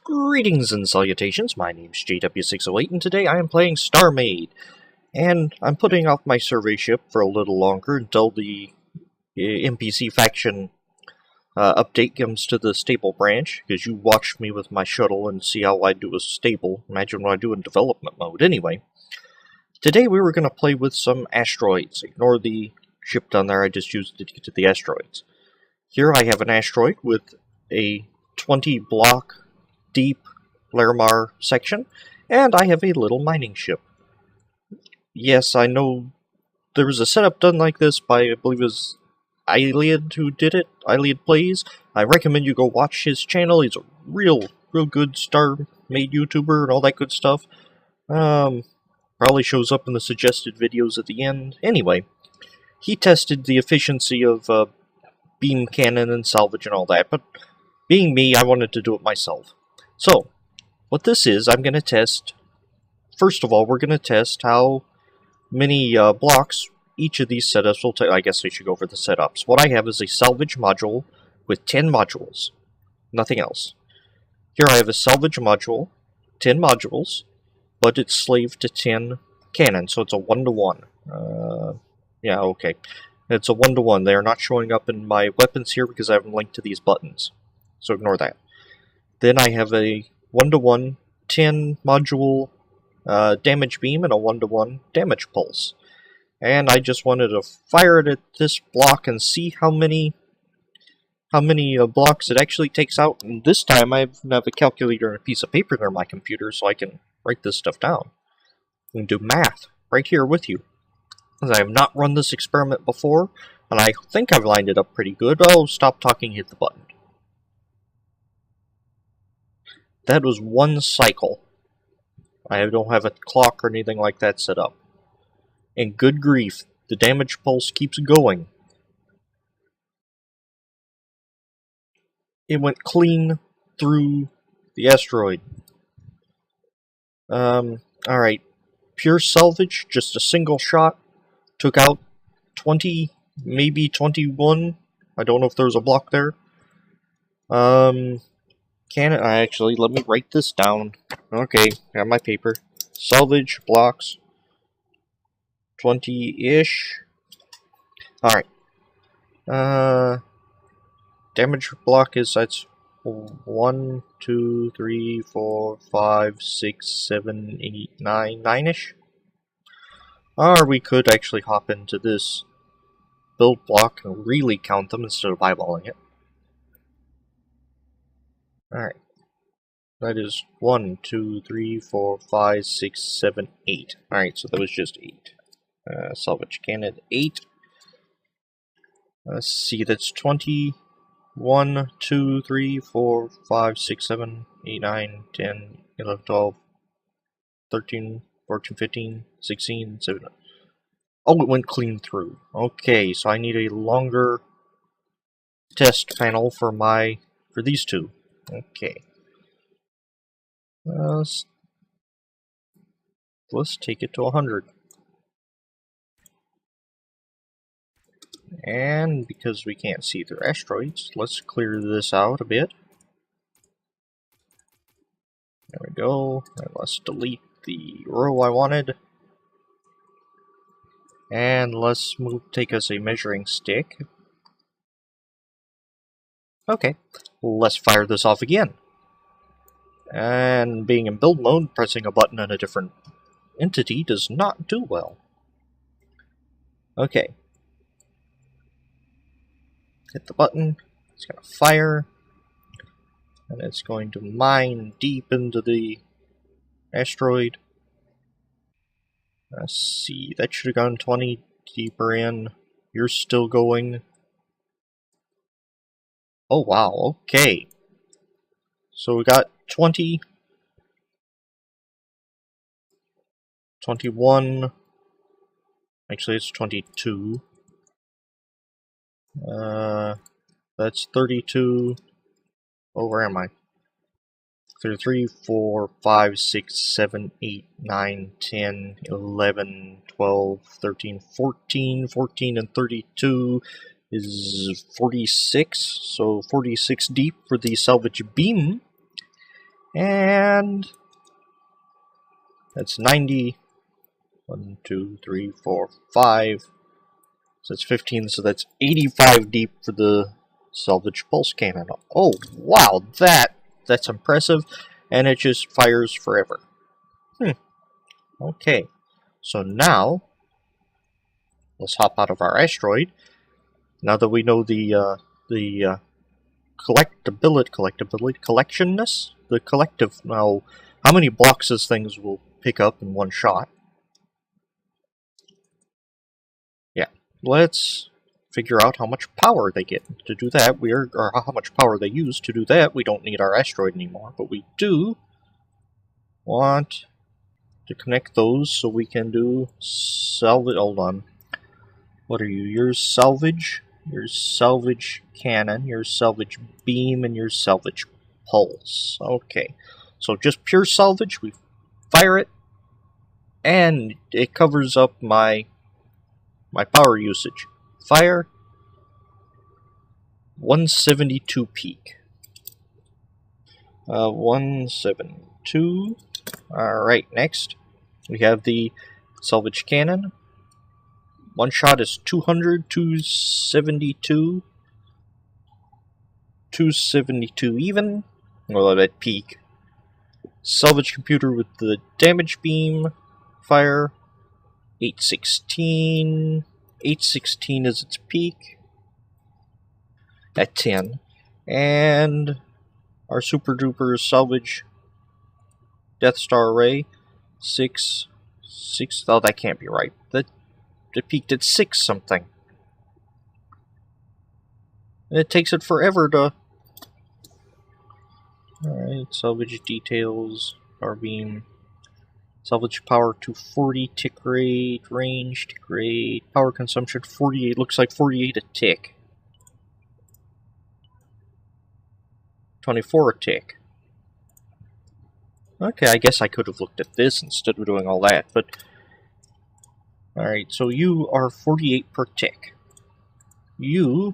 Greetings and salutations, my name's JW608 and today I am playing Starmade. And I'm putting off my survey ship for a little longer until the NPC faction update comes to the stable branch, because you watched me with my shuttle and see how I do with stable. Imagine what I do in development mode. Anyway, today we were going to play with some asteroids. Ignore the ship down there, I just used it to get to the asteroids. Here I have an asteroid with a 20 block deep Larimar section, and I have a little mining ship. Yes, I know there was a setup done like this by, I believe it was Iliad who did it, Iliad Plays. I recommend you go watch his channel. He's a real good Starmade YouTuber and all that good stuff. Probably shows up in the suggested videos at the end. Anyway, he tested the efficiency of beam cannon and salvage and all that, but being me, I wanted to do it myself. So, what this is, I'm going to test, first of all, we're going to test how many blocks each of these setups will take. I guess I should go over the setups. What I have is a salvage module with 10 modules, nothing else. Here I have a salvage module, 10 modules, but it's slaved to 10 cannons, so it's a 1-to-1. Yeah, okay. It's a 1-to-1. They are not showing up in my weapons here because I have them linked to these buttons, so ignore that. Then I have a 1-to-1 10 module damage beam and a 1-to-1 damage pulse. And I just wanted to fire it at this block and see how many blocks it actually takes out. And this time I have a calculator and a piece of paper near my computer so I can write this stuff down and do math right here with you. As I have not run this experiment before, and I think I've lined it up pretty good. Oh, stop talking, hit the button. That was one cycle. I don't have a clock or anything like that set up. And good grief, the damage pulse keeps going. It went clean through the asteroid. Alright. Pure salvage, just a single shot. Took out 20, maybe 21. I don't know if there's a block there. Actually, let me write this down. Okay, got my paper. Salvage blocks. 20-ish. Alright. Damage block is, that's 1, 2, 3, 4, 5, 6, 7, 8, 9, 9-ish. Or we could actually hop into this build block and really count them instead of eyeballing it. Alright. That is 1, 2, 3, 4, 5, 6, 7, 8. Alright, so that was just 8. Salvage cannon 8. Let's see, that's 20. 1, 2, 3, 4, 5, 6, 7, 8, 9, 10, 11, 12, 13, 14, 15, 16, 17. Oh, it went clean through. Okay, so I need a longer test panel for these two. Okay. Let's take it to 100. And because we can't see through asteroids, let's clear this out a bit. There we go. And let's delete the row I wanted. And let's take us a measuring stick. Okay, let's fire this off again. And being in build mode, pressing a button on a different entity does not do well. Okay. Hit the button, it's going to fire, and it's going to mine deep into the asteroid. Let's see, that should have gone 20 deeper in. You're still going. Oh wow, okay. So we got 20, 21, actually it's 22. That's 32. Oh, where am I? 3, 4, 5, 6, 7, 8, 9, 10, 11, 12, 13, 14. 14 and 32 is 46. So 46 deep for the salvage beam. And that's 90. 1, 2, 3, 4, 5. So that's 15, so that's 85 deep for the Salvage Pulse Cannon. Oh, wow, that's impressive, and it just fires forever. Okay, so now, let's hop out of our asteroid. Now that we know the collectionness, the collective, now, how many blocks these things will pick up in one shot. Yeah, let's figure out how much power they get. To do that, or how much power they use. To do that, we don't need our asteroid anymore, but we do want to connect those so we can do salvage. Hold on. What are you? Your salvage cannon, your salvage beam, and your salvage pulse. Okay. So just pure salvage, we fire it, and it covers up my power usage. Fire 172 peak. 172. Alright, next we have the salvage cannon. One shot is 200, 272. 272 even. Well, at peak. Salvage computer with the damage beam. Fire 816. 816 is its peak. At 10. And our super duper salvage Death Star array 6. Oh, that can't be right. It peaked at 6 something. And it takes it forever to. Alright, salvage details, power beam, salvage power 240, tick rate, range, tick rate, power consumption 48, looks like 48 a tick. 24 a tick. Okay, I guess I could have looked at this instead of doing all that, but. Alright, so you are 48 per tick. You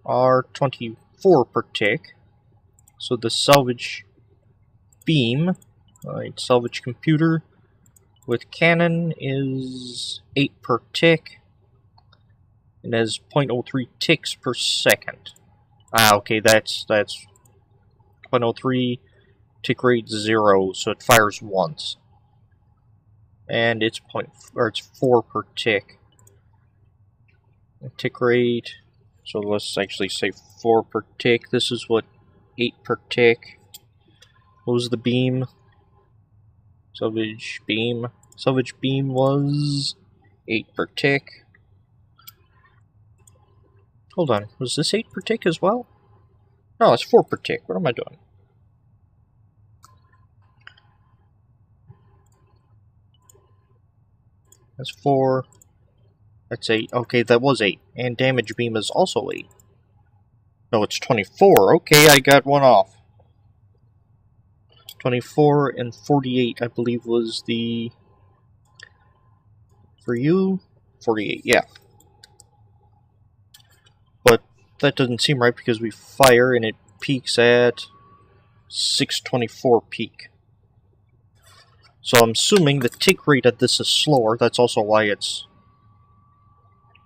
are 24 per tick. So the salvage beam, alright, salvage computer with cannon is 8 per tick. And has 0.03 ticks per second. Ah, okay, that's 0.03, tick rate 0, so it fires once. And it's 4 per tick. Tick rate, so let's actually say 4 per tick. This is what 8 per tick. What was the beam? Salvage beam. Salvage beam was 8 per tick. Hold on, was this 8 per tick as well? No, it's 4 per tick. What am I doing? That's 4. That's 8. Okay, that was 8. And damage beam is also 8. No, it's 24. Okay, I got one off. 24 and 48, I believe, was the. For you? 48, yeah. But that doesn't seem right because we fire and it peaks at 624 peak. So I'm assuming the tick rate of this is slower. That's also why it's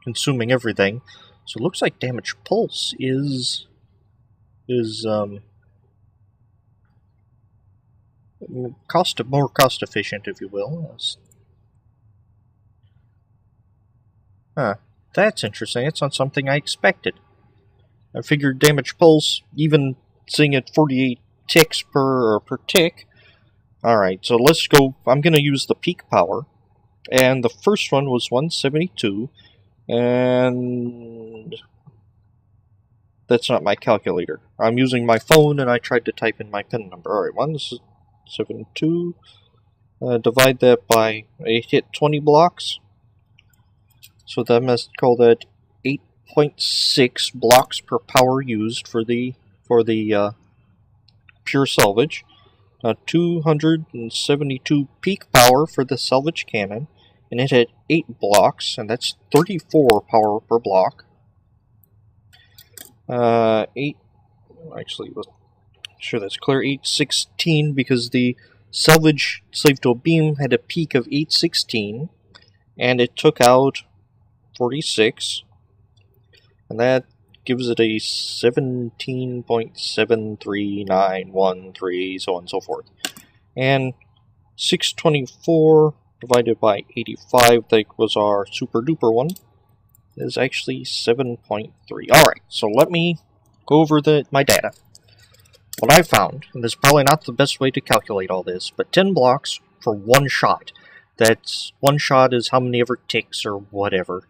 consuming everything. So it looks like damage pulse is more cost efficient, if you will. Huh. That's interesting. It's not something I expected. I figured damage pulse, even seeing it 48 ticks per tick. Alright, so let's go. I'm going to use the peak power. And the first one was 172. And that's not my calculator. I'm using my phone and I tried to type in my PIN number. Alright, 172. Divide that by. It hit 20 blocks. So that must call that 8.6 blocks per power used for the pure salvage. 272 peak power for the salvage cannon, and it had 8 blocks, and that's 34 power per block. 8, actually, Sure, that's clear. 816 because the salvage slave to a beam had a peak of 816, and it took out 46, and that gives it a 17.73913, so on and so forth. And 624 divided by 85, that was our super duper one, is actually 7.3. Alright, so let me go over my data. What I found, and this is probably not the best way to calculate all this, but 10 blocks for one shot. That's one shot is how many ever ticks or whatever.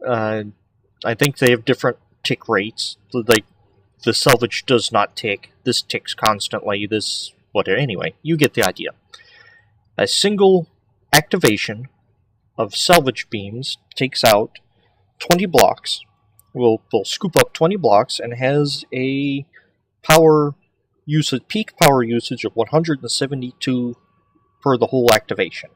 I think they have different tick rates. Like, the salvage does not tick. This ticks constantly. This, whatever. Anyway, you get the idea. A single activation of salvage beams takes out 20 blocks. We'll scoop up 20 blocks and has a peak power usage of 172 per the whole activation.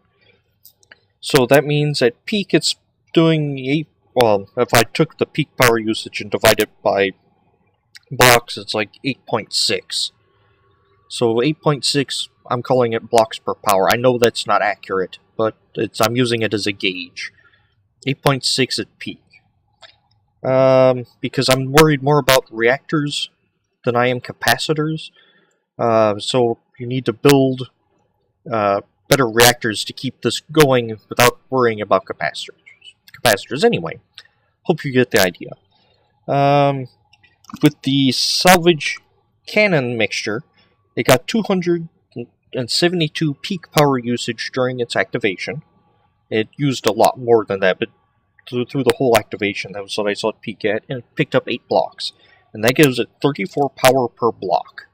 So that means at peak it's doing if I took the peak power usage and divided it by blocks, it's like 8.6. So 8.6, I'm calling it blocks per power. I know that's not accurate, but I'm using it as a gauge. 8.6 at peak. Because I'm worried more about reactors than I am capacitors. So you need to build better reactors to keep this going without worrying about capacitors anyway. Hope you get the idea. With the salvage cannon mixture, it got 272 peak power usage during its activation. It used a lot more than that, but through the whole activation, that was what I saw it peak at, and it picked up 8 blocks. And that gives it 34 power per block.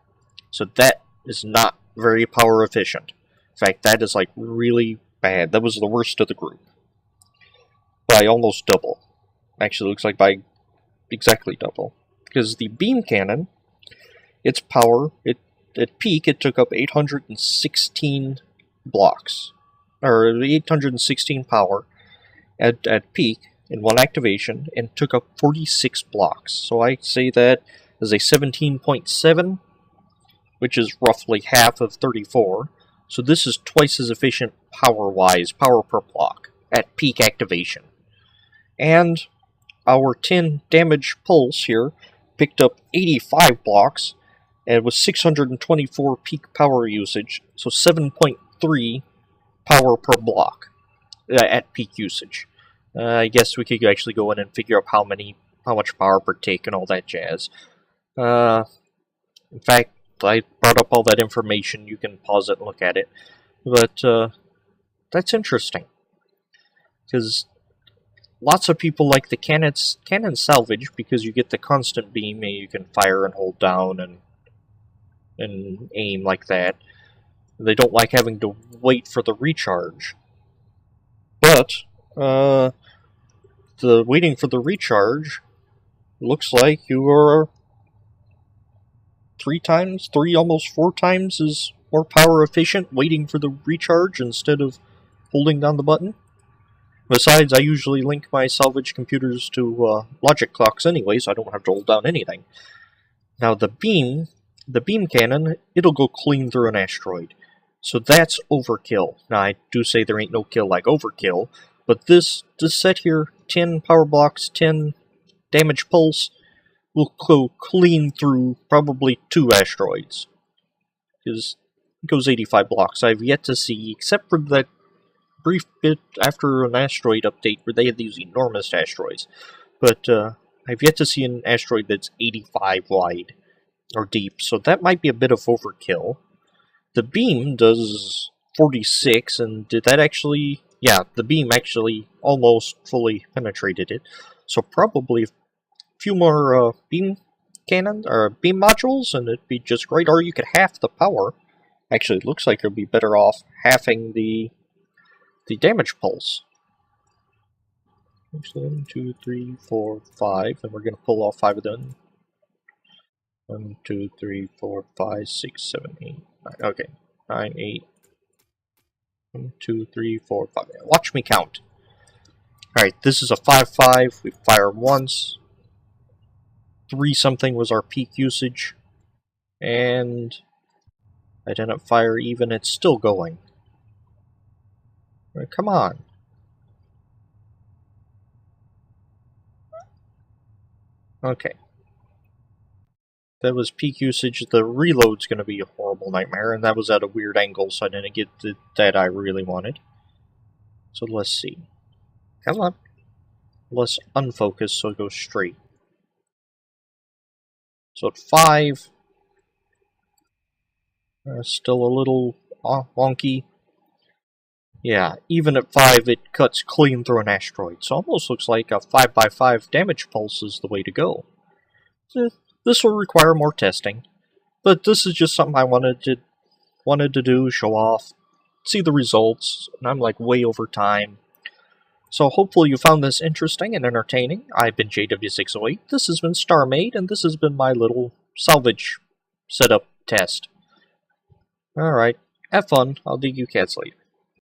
So that is not very power efficient. In fact, that is like really bad. That was the worst of the group. By almost double. Actually, looks like by exactly double. Because the beam cannon, its power, at peak, it took up 816 blocks. Or 816 power at peak in one activation, and took up 46 blocks. So I say that is a 17.7, which is roughly half of 34. So this is twice as efficient power-wise, power per block, at peak activation. And our 10 damage pulse here picked up 85 blocks, and with 624 peak power usage, so 7.3 power per block at peak usage. I guess we could actually go in and figure out how much power per tick and all that jazz. In fact, I brought up all that information. You can pause it and look at it. But that's interesting, because lots of people like the cannon salvage because you get the constant beam and you can fire and hold down and aim like that. They don't like having to wait for the recharge. But the waiting for the recharge looks like you are 3, almost 4 times as more power efficient waiting for the recharge instead of holding down the button. Besides, I usually link my salvage computers to logic clocks anyway, so I don't have to hold down anything. Now the beam cannon, it'll go clean through an asteroid. So that's overkill. Now I do say there ain't no kill like overkill, but this set here, 10 power blocks, 10 damage pulse, will go clean through probably 2 asteroids. Because it goes 85 blocks. I've yet to see, except for that brief bit after an asteroid update where they had these enormous asteroids. But I've yet to see an asteroid that's 85 wide or deep, so that might be a bit of overkill. The beam does 46, and did that actually... Yeah, the beam actually almost fully penetrated it. So probably a few more beam cannon or beam modules, and it'd be just great. Or you could half the power. Actually, it looks like it'd be better off halving the damage pulse. 1, 2, 3, 4, 5, and we're going to pull all 5 of them. 1, 2, 3, 4, 5, 6, 7, 8, 9. Okay, 9, 8. 1, 2, 3, 4, 5. Watch me count. Alright, this is a 5-5. We fire once. 3 something was our peak usage. And I didn't fire even, it's still going. Come on. Okay. That was peak usage. The reload's going to be a horrible nightmare, and that was at a weird angle, so I didn't get that I really wanted. So let's see. Come on. Let's unfocus so it goes straight. So at 5, still a little wonky. Yeah, even at 5, it cuts clean through an asteroid, so almost looks like a 5x5 damage pulse is the way to go. This will require more testing, but this is just something I wanted to do, show off, see the results, and I'm like way over time. So hopefully you found this interesting and entertaining. I've been JW608, this has been Starmade, and this has been my little salvage setup test. Alright, have fun, I'll do you cats later.